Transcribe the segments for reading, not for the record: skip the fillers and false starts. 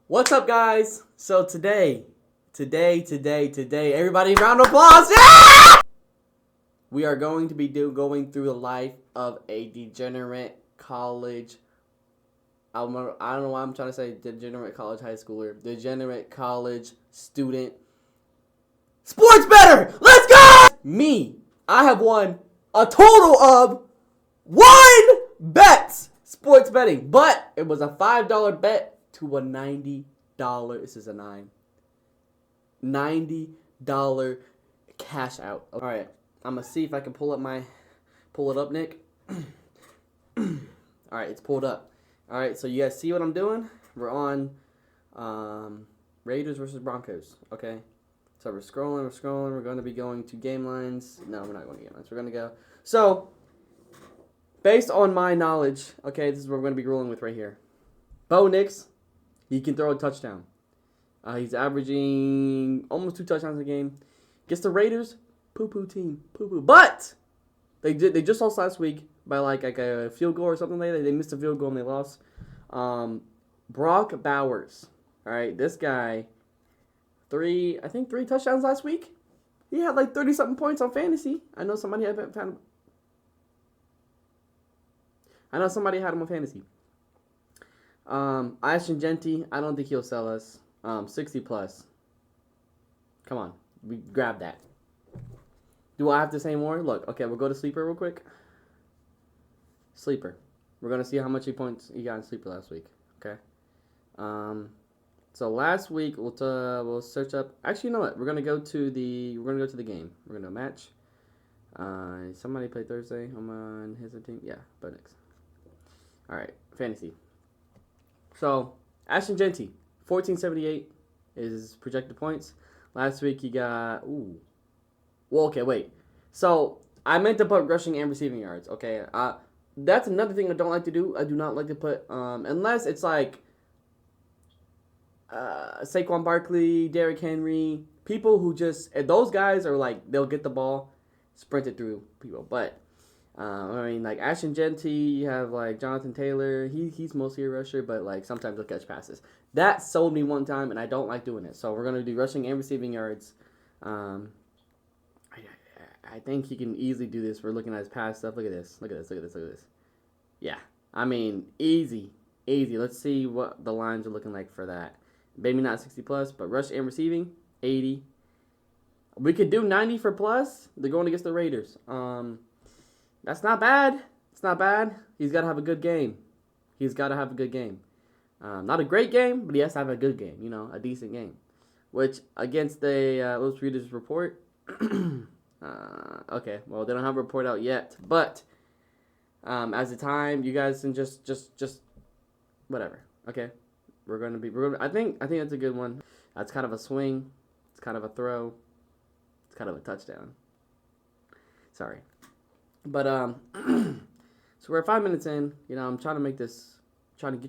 What's up, guys? So today, everybody, round of applause! Yeah! We are going to be going through the life of a degenerate college. I don't know why I'm trying to say degenerate college high schooler, degenerate college student. Sports better. Let's go! Me, I have won a total of 1 bet sports betting, but it was a $5 bet to a $90. This is a $90 cash out. All right, I'm gonna see if I can pull it up, Nick. All right, it's pulled up. All right, so you guys see what I'm doing? We're on Raiders versus Broncos. Okay, so we're scrolling. We're going to be going to game lines. No, we're not going to game lines. We're going to go. So, based on my knowledge, okay, this is what we're going to be rolling with right here. Bo Nix, he can throw a touchdown. He's averaging almost 2 touchdowns a game. Gets the Raiders, poo-poo team, poo-poo. But they just lost last week by like a field goal or something like that. They missed a field goal and they lost. Brock Bowers, all right, this guy, 3 touchdowns last week. He had like 30-something points on fantasy. I know somebody had him on fantasy. Ashton Genty, I don't think he'll sell us. 60 plus. Come on, we grab that. Do I have to say more? Look, okay, we'll go to Sleeper real quick. Sleeper. We're gonna see how much points he got in Sleeper last week. Okay. So last week we'll search up. Actually, you know what? We're gonna go to the game. We're gonna match. Somebody played Thursday. I'm on his team. Yeah, but next. All right, fantasy. So Ashton Genty, 1478 is projected points. Last week he got Well, okay, wait. So I meant to put rushing and receiving yards. Okay. That's another thing I don't like to do. I do not like to put unless it's like Saquon Barkley, Derrick Henry, people who just those guys are like they'll get the ball, sprint it through people. But I mean, like Ashton Genty, you have like Jonathan Taylor. He's mostly a rusher, but like sometimes he'll catch passes. That sold me one time, and I don't like doing it. So we're gonna do rushing and receiving yards. I think he can easily do this. We're looking at his past stuff. Look at this. Yeah, I mean, easy. Let's see what the lines are looking like for that. Maybe not 60 plus, but rush and receiving, 80. We could do 90 for plus. They're going against the Raiders. That's not bad. It's not bad. He's got to have a good game. Not a great game, but he has to have a good game. You know, a decent game. Which against the let's read his report. Okay, well they don't have a report out yet, but as the time you guys can just whatever. Okay, I think that's a good one. That's kind of a swing. It's kind of a throw. It's kind of a touchdown. Sorry, but so we're 5 minutes in. You know, I'm trying to get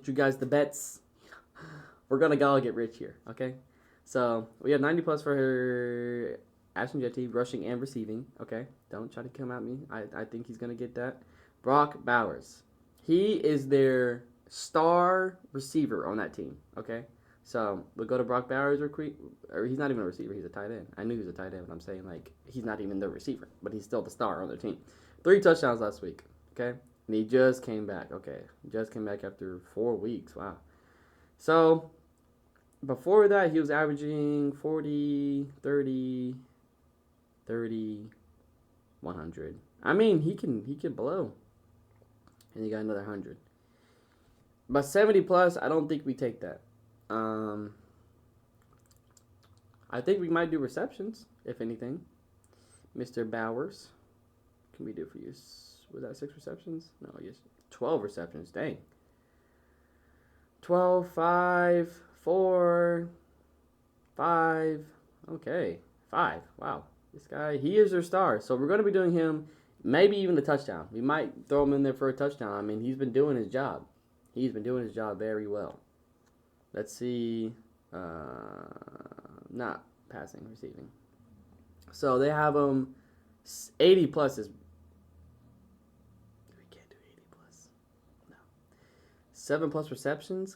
you guys the bets. We're gonna go get rich here. Okay, so we have 90 plus for her. Ashton Genty, rushing and receiving. Okay, don't try to come at me. I think he's going to get that. Brock Bowers. He is their star receiver on that team. Okay, so we'll go to Brock Bowers. Or he's not even a receiver. He's a tight end. I knew he was a tight end, but I'm saying, like, he's not even the receiver. But he's still the star on their team. 3 touchdowns last week. Okay, and he just came back. Okay, just came back after 4 weeks. Wow. So before that, he was averaging 40, 30... 100. I mean, he can blow. And he got another 100. But 70 plus, I don't think we take that. I think we might do receptions, if anything. Mr. Bowers. What can we do for you? Was that 6 receptions? No, yes. 12 receptions. Dang. 12, 5, 4, 5. Okay. 5. Wow. This guy, he is their star. So we're going to be doing him, maybe even a touchdown. We might throw him in there for a touchdown. I mean, he's been doing his job. He's been doing his job very well. Let's see. Not passing, receiving. So they have him 80 plus is. We can't do 80 plus. No. 7 plus receptions.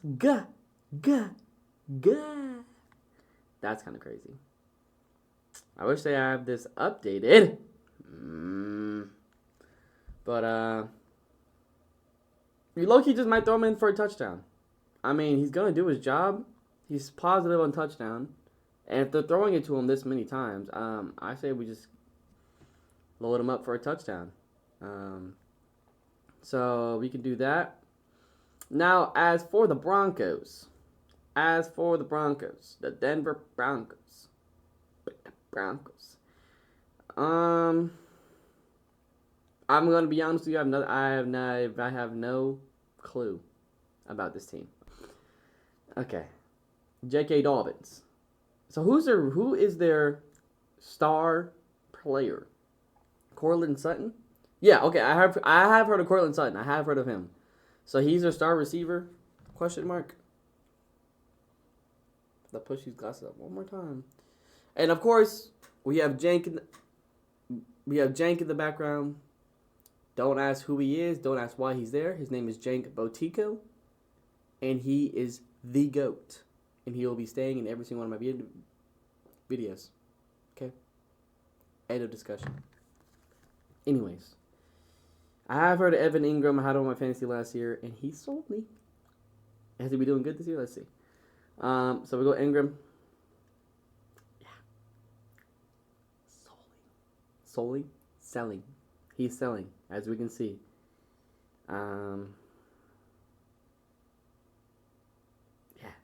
God. That's kind of crazy. I wish they have this updated. But, low-key just might throw him in for a touchdown. I mean, he's going to do his job. He's positive on touchdown. And if they're throwing it to him this many times, I say we just load him up for a touchdown. So we can do that. Now, as for the Broncos, the Denver Broncos, I'm gonna be honest with you. I have no clue about this team. Okay, J.K. Dobbins. So who is their star player? Cortland Sutton? Yeah, okay. I have heard of Cortland Sutton. I have heard of him. So he's their star receiver? Question mark. Let's push these glasses up one more time. And of course, we have Jank in the background. Don't ask who he is. Don't ask why he's there. His name is Jank Botico, and he is the GOAT. And he will be staying in every single one of my videos. Okay? End of discussion. Anyways, I have heard of Evan Ingram. I had him on my fantasy last year, and he sold me. Has he been doing good this year? Let's see. So we go Ingram. Yeah. Selling. He's selling, as we can see.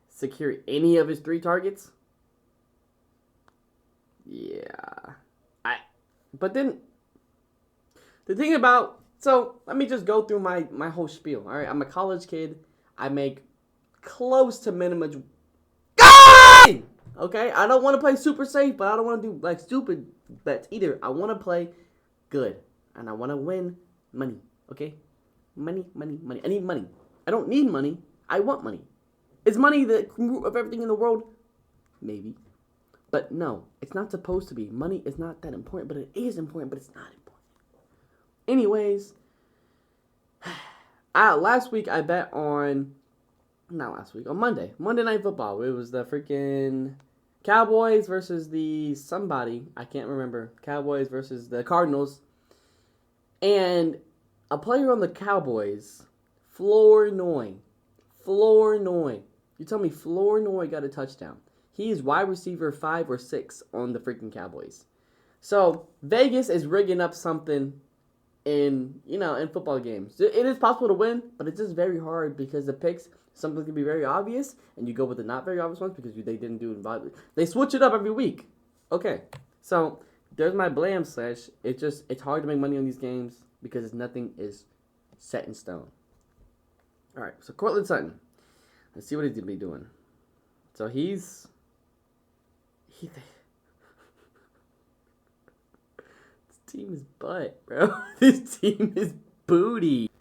Secure any of his 3 targets? Yeah. But then, the thing about, so let me just go through my whole spiel. All right, I'm a college kid. I make close to minimum. Okay, I don't want to play super safe, but I don't want to do like stupid bets either. I want to play good, and I want to win money. Okay, money. I need money. I don't need money. I want money. Is money the root of everything in the world? Maybe. But no, it's not supposed to be. Money is not that important, but it is important, but it's not important. Anyways, last week I bet on, on Monday Night Football. It was the freaking Cowboys versus somebody, I can't remember. Cowboys versus the Cardinals. And a player on the Cowboys, Flournoy. You tell me Flournoy got a touchdown. He is wide receiver 5 or 6 on the freaking Cowboys. So Vegas is rigging up something in football games. It is possible to win, but it's just very hard because the picks, something can be very obvious, and you go with the not very obvious ones because they didn't do it. They switch it up every week. Okay, so there's my blam slash. It's hard to make money on these games because nothing is set in stone. All right, so Cortland Sutton. Let's see what he's going to be doing. So this team is butt, bro. This team is booty.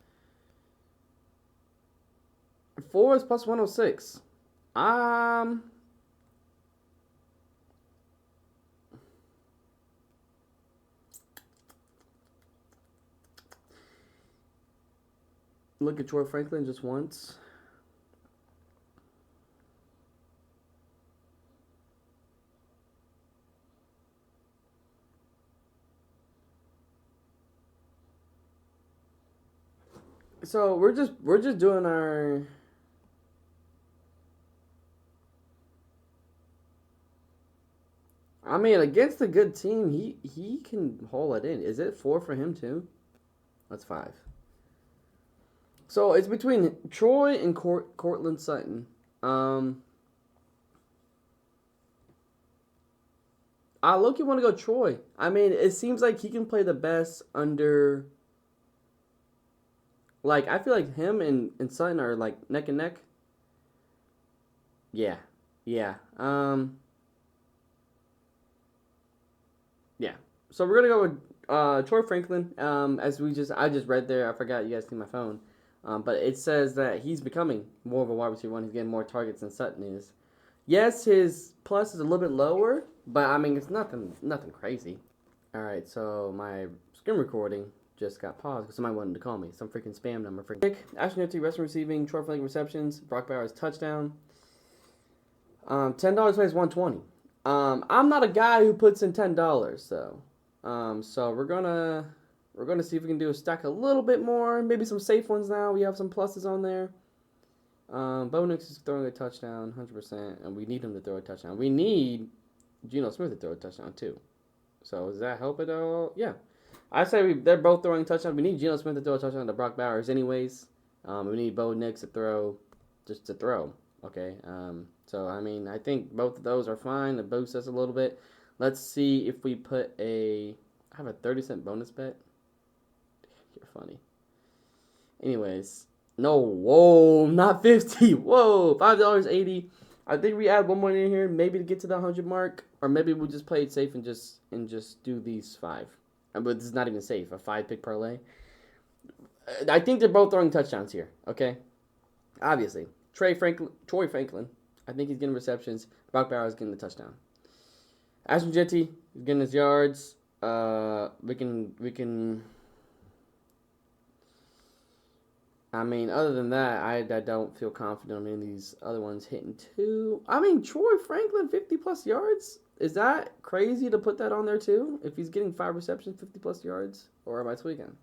4 is plus 106. Look at Troy Franklin just once. So we're just doing our. I mean, against a good team, he can haul it in. Is it 4 for him too? That's 5. So it's between Troy and Cortland Sutton. I low-key want to go Troy. I mean, it seems like he can play the best under. Like, I feel like him and Sutton are, like, neck and neck. Yeah. Yeah. Yeah. So we're going to go with Troy Franklin. I just read there. I forgot. You guys see my phone. But it says that he's becoming more of a wide receiver 1. He's getting more targets than Sutton is. Yes, his plus is a little bit lower. But, I mean, it's nothing crazy. All right. So my screen recording just got paused because somebody wanted to call me. Some freaking spam number. Ashton F.T. Western receiving, Troy Franklin receptions, Brock Bowers touchdown. $10 plays 120. I'm not a guy who puts in $10, so we're gonna see if we can do a stack a little bit more, maybe some safe ones now. We have some pluses on there. Bo Nix is throwing a touchdown, 100%, and we need him to throw a touchdown. We need Geno Smith to throw a touchdown too. So does that help at all? Yeah, I say they're both throwing touchdowns. We need Geno Smith to throw a touchdown to Brock Bowers, anyways. We need Bo Nix to throw, just to throw. Okay. So I mean, I think both of those are fine. It boosts us a little bit. Let's see if we put I have a 30-cent bonus bet. You're funny. Anyways, no, whoa, not 50. Whoa, $5.80. I think we add one more in here, maybe to get to the 100 mark, or maybe we'll just play it safe and just do these 5. But this is not even safe. A 5-pick parlay. I think they're both throwing touchdowns here. Okay, obviously, Troy Franklin. I think he's getting receptions. Brock Bowers is getting the touchdown. Ashton Jetty is getting his yards. We can. I mean, other than that, I don't feel confident on any of these other ones hitting 2. I mean, Troy Franklin, 50-plus yards? Is that crazy to put that on there, too? If he's getting 5 receptions, 50-plus yards? Or am I tweaking?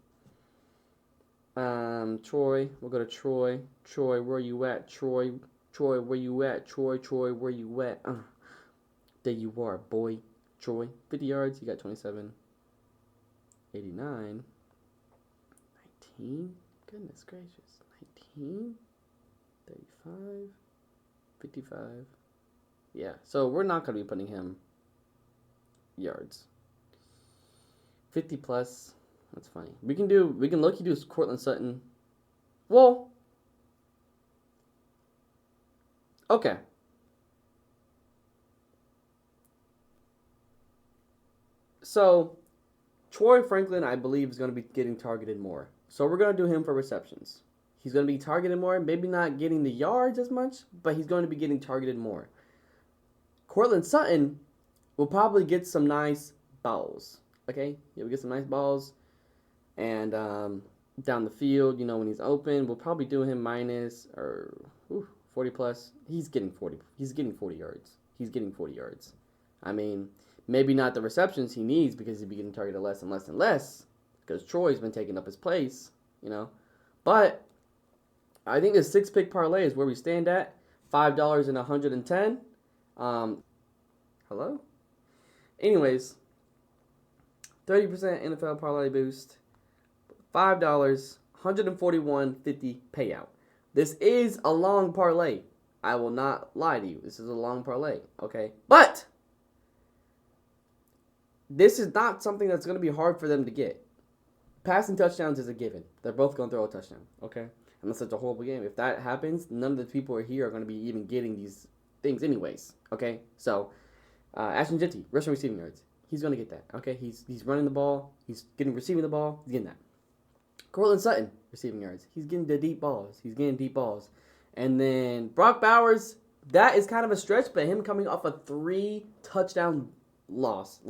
Troy. We'll go to Troy. Troy, where you at? Troy, where you at? Troy, where you at? There you are, boy. Troy, 50 yards. You got 27. 89. 19. Goodness gracious. 19, 35, 55. Yeah, so we're not going to be putting him yards. 50 plus. That's funny. We can look, do Cortland Sutton. Well, okay. So, Troy Franklin, I believe, is going to be getting targeted more. So we're going to do him for receptions. He's going to be targeted more, maybe not getting the yards as much, but he's going to be getting targeted more. Cortland Sutton will probably get some nice balls. Okay? He'll get some nice balls. And down the field, when he's open, we'll probably do him minus or 40 plus. He's getting 40 yards. He's getting 40 yards. I mean, maybe not the receptions he needs because he'll be getting targeted less and less and less. Because Troy's been taking up his place, But I think the 6-pick parlay is where we stand at. $5 and 110. Hello? Anyways, 30% NFL parlay boost. $5, 141.50 payout. This is a long parlay. I will not lie to you. This is a long parlay, okay? But this is not something that's going to be hard for them to get. Passing touchdowns is a given. They're both going to throw a touchdown, okay? Unless it's a horrible game. If that happens, none of the people who are here are going to be even getting these things anyways, okay? So, Ashton Jetty, rushing receiving yards. He's going to get that, okay? He's running the ball. He's receiving the ball. He's getting that. Cortland Sutton, receiving yards. He's getting the deep balls. And then Brock Bowers, that is kind of a stretch, but him coming off a 3-touchdown loss.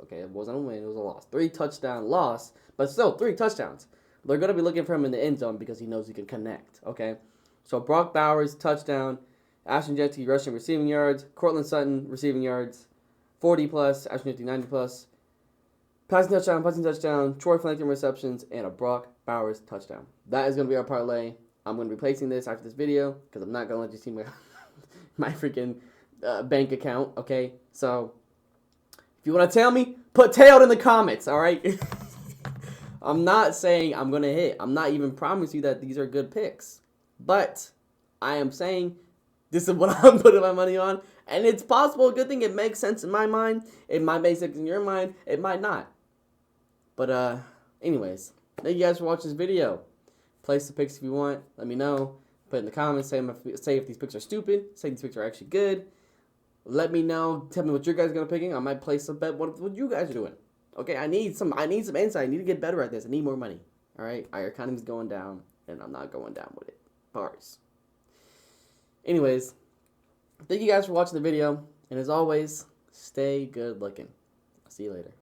Okay, it wasn't a win, it was a loss. 3-touchdown loss, but still 3 touchdowns. They're going to be looking for him in the end zone because he knows he can connect, okay? So Brock Bowers, touchdown. Ashton Jetty, rushing receiving yards. Cortland Sutton, receiving yards. 40 plus. Ashton Jetty, 90 plus. Passing touchdown. Troy Franklin receptions, and a Brock Bowers touchdown. That is going to be our parlay. I'm going to be placing this after this video because I'm not going to let you see my freaking bank account, okay? So, if you want to tell me, put tailed in the comments, all right? I'm not saying I'm going to hit. I'm not even promising you that these are good picks. But I am saying this is what I'm putting my money on. And it's possible. Good thing it makes sense in my mind. It might make sense in your mind. It might not. But anyways, thank you guys for watching this video. Place the picks if you want. Let me know. Put in the comments. Say if these picks are stupid. Say these picks are actually good. Let me know. Tell me what you guys are going to pick. I might place a bet what you guys are doing. Okay, I need some insight. I need to get better at this. I need more money. All right? Our economy's going down, and I'm not going down with it. Bars. Anyways, thank you guys for watching the video. And as always, stay good looking. I'll see you later.